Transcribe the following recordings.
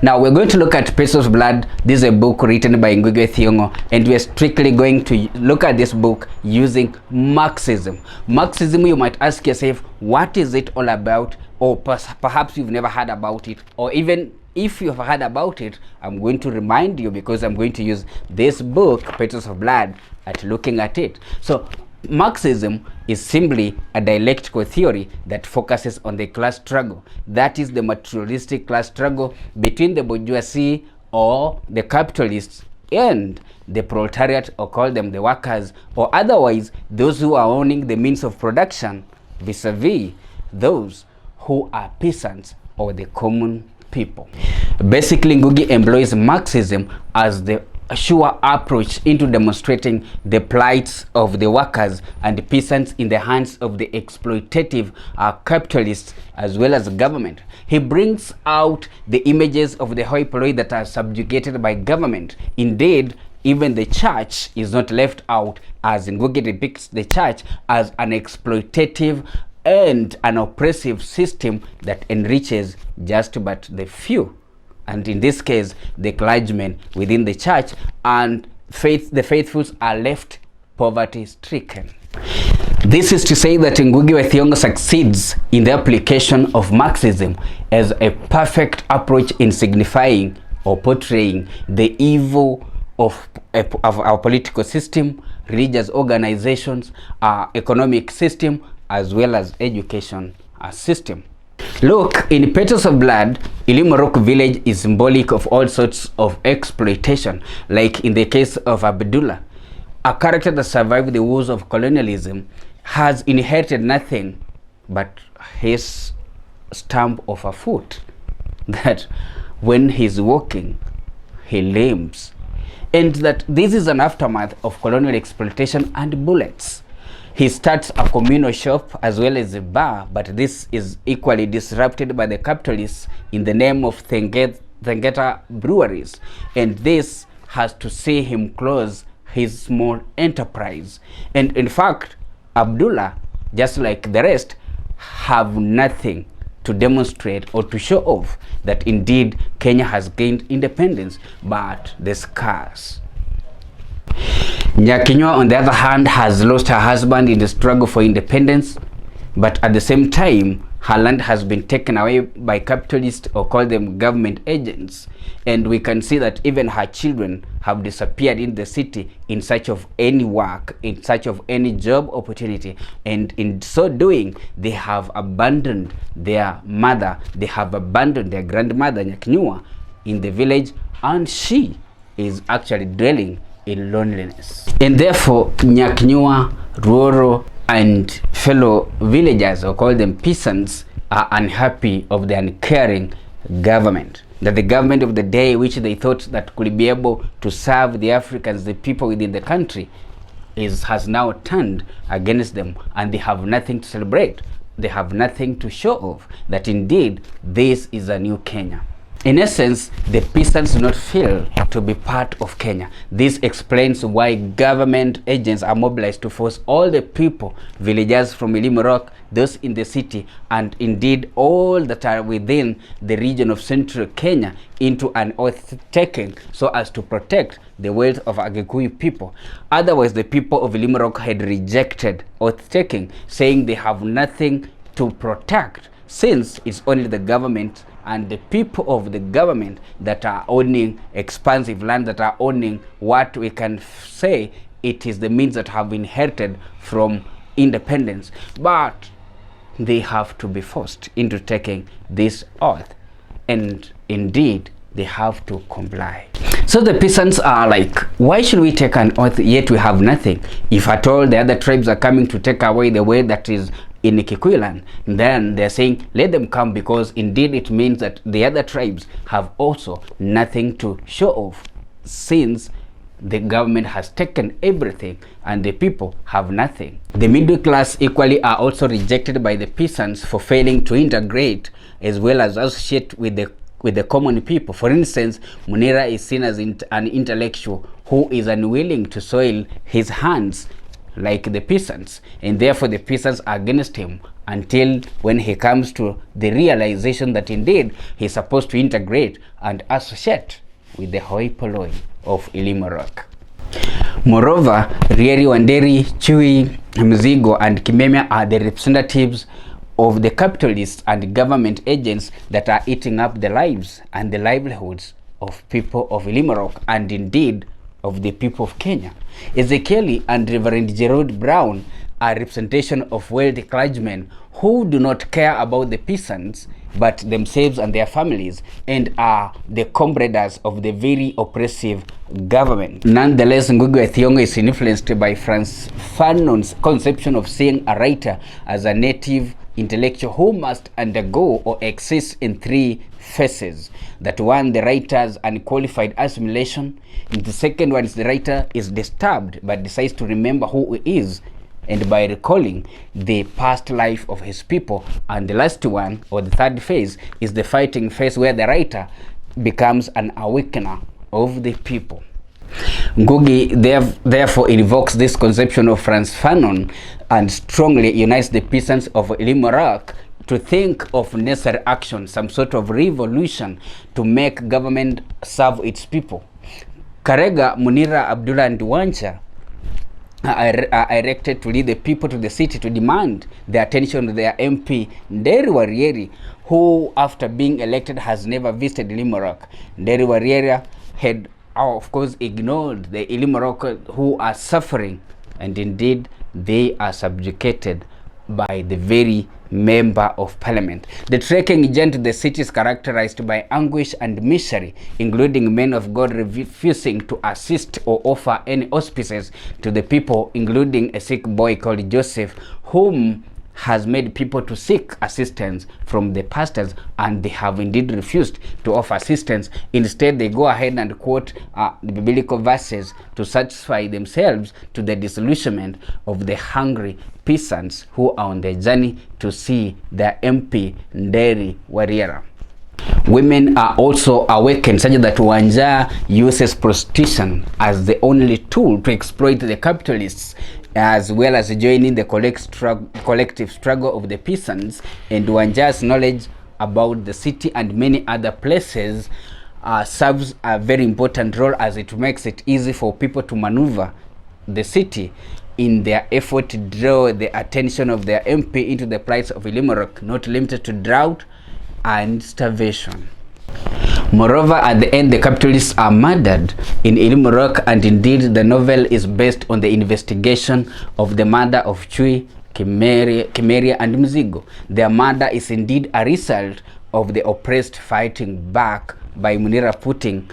Now we're going to look at Petals' Blood. This is a book written by Ngugi Wa Thiongo, and we're strictly going to look at this book using Marxism. Marxism, you might ask yourself, what is it all about? Or perhaps you've never heard about it, or even if you've heard about it, I'm going to remind you, because I'm going to use this book, Petals of Blood, at looking at it. So Marxism is simply a dialectical theory that focuses on the class struggle. That is the materialistic class struggle between the bourgeoisie or the capitalists and the proletariat, or call them the workers, or otherwise those who are owning the means of production, vis-a-vis those who are peasants or the common people. Basically, Ngugi employs Marxism as the sure approach into demonstrating the plights of the workers and peasants in the hands of the exploitative capitalists as well as government. He brings out the images of the hoi polloi that are subjugated by government. Indeed, even the church is not left out, as Ngugi depicts the church as an exploitative and an oppressive system that enriches just but the few, and in this case the clergymen within the church, and the faithfuls are left poverty stricken. This is to say that Ngugi Wa Thiongo succeeds in the application of Marxism as a perfect approach in signifying or portraying the evil of our political system, religious organizations, economic system, as well as education system. Look, in Petals of Blood, Ilimorok village is symbolic of all sorts of exploitation, like in the case of Abdullah, a character that survived the wars of colonialism, has inherited nothing but his stump of a foot, that when he's walking, he limps, and that this is an aftermath of colonial exploitation and bullets. He starts a communal shop as well as a bar, but this is equally disrupted by the capitalists in the name of Thengeta breweries, and this has to see him close his small enterprise. And in fact, Abdullah, just like the rest, have nothing to demonstrate or to show off that indeed Kenya has gained independence, but the scars. Ngugi, on the other hand, has lost her husband in the struggle for independence, but at the same time, her land has been taken away by capitalists, or call them government agents, and we can see that even her children have disappeared in the city in search of any work, in search of any job opportunity, and in so doing, they have abandoned their mother, they have abandoned their grandmother Ngugi in the village, and she is actually dwelling in loneliness. And therefore, Ngugi, Ruoro, and fellow villagers, or call them peasants, are unhappy of the uncaring government. That the government of the day, which they thought that could be able to serve the Africans, the people within the country, has now turned against them, and they have nothing to celebrate. They have nothing to show off that indeed this is a new Kenya. In essence, the peasants do not feel to be part of Kenya. This explains why government agents are mobilized to force all the people, villagers from Ilimorok, those in the city, and indeed all that are within the region of central Kenya, into an oath-taking so as to protect the wealth of Agikuyu people. Otherwise, the people of Ilimorok had rejected oath-taking, saying they have nothing to protect, since it's only the government and the people of the government that are owning expansive land, that are owning what we can say it is the means that have been inherited from independence. But they have to be forced into taking this oath, and indeed they have to comply. So the peasants are like, why should we take an oath yet we have nothing? If at all the other tribes are coming to take away the way that is in Kikuyu land, then they're saying let them come, because indeed it means that the other tribes have also nothing to show off, since the government has taken everything and the people have nothing. The middle class equally are also rejected by the peasants for failing to integrate as well as associate with the common people. For instance, Munira is seen as an intellectual who is unwilling to soil his hands like the peasants, and therefore the peasants are against him until when he comes to the realization that indeed he's supposed to integrate and associate with the hoi polloi of Ilimorok. Moreover, Rieri Wanderi, Chui, Mzigo, and Kimemia are the representatives of the capitalists and government agents that are eating up the lives and the livelihoods of people of Ilimorok and indeed of the people of Kenya. Ezekiel and Reverend Gerald Brown are representation of wealthy clergymen who do not care about the peasants but themselves and their families, and are the comrades of the very oppressive government. Nonetheless, Ngugi Wa Thiongo is influenced by Frantz Fanon's conception of seeing a writer as a native intellectual who must undergo or exist in three phases. That one, the writer's unqualified assimilation. The second one is the writer is disturbed but decides to remember who he is, and by recalling the past life of his people. And the last one, or the third phase, is the fighting phase, where the writer becomes an awakener of the people. Ngugi therefore invokes this conception of Frantz Fanon and strongly unites the peasants of Ilimorok to think of necessary action, some sort of revolution to make government serve its people. Karega, Munira, Abdullah, and Wancha are elected to lead the people to the city to demand the attention of their MP Nderi Warieri, who after being elected has never visited Ilimorok. Nderi Warieri had of course ignored the Ilimorok who are suffering, and indeed they are subjugated by the very member of parliament. The trekking journey to the city is characterized by anguish and misery, including men of God refusing to assist or offer any auspices to the people, including a sick boy called Joseph, whom has made people to seek assistance from the pastors, and they have indeed refused to offer assistance. Instead, they go ahead and quote the biblical verses to satisfy themselves to the disillusionment of the hungry peasants who are on their journey to see their MP Nderi Wariera. Women are also awakened, such that Wanja uses prostitution as the only tool to exploit the capitalists, as well as joining the collective struggle of the peasants. And Wanja's knowledge about the city and many other places serves a very important role, as it makes it easy for people to maneuver the city in their effort to draw the attention of their MP into the plights of Ilimorok, not limited to drought and starvation. Moreover, at the end, the capitalists are murdered in Ilimorok, and indeed the novel is based on the investigation of the murder of Chui, Kimeria, and Mzigo. Their murder is indeed a result of the oppressed fighting back by Munira putting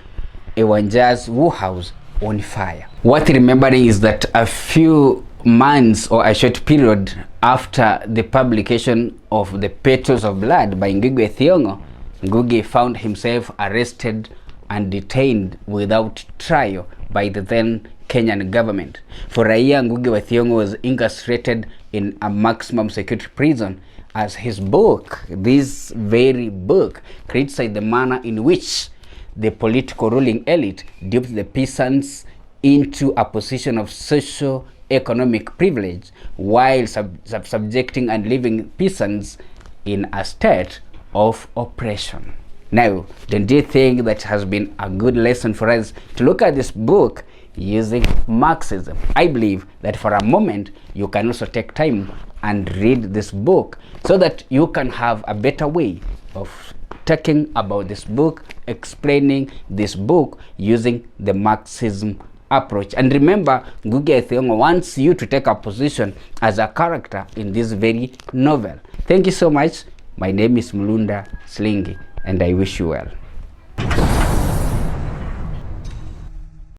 Ewanja's Wu House on fire. Worth remembering is that a few months or a short period after the publication of the Petals of Blood by Ngugi Wa Thiongo, Ngugi found himself arrested and detained without trial by the then Kenyan government. For a year, Ngugi Wa Thiongo was incarcerated in a maximum security prison, as his book, this very book, criticized the manner in which the political ruling elite duped the peasants into a position of social economic privilege, while subjecting and leaving peasants in a state of oppression. Now, don't you think that has been a good lesson for us to look at this book using Marxism? I believe that for a moment you can also take time and read this book, so that you can have a better way of talking about this book, explaining this book using the Marxism approach. And remember, Ngugi Wa Thiongo wants you to take a position as a character in this very novel. Thank you so much. My name is Mulunda Slingi, and I wish you well.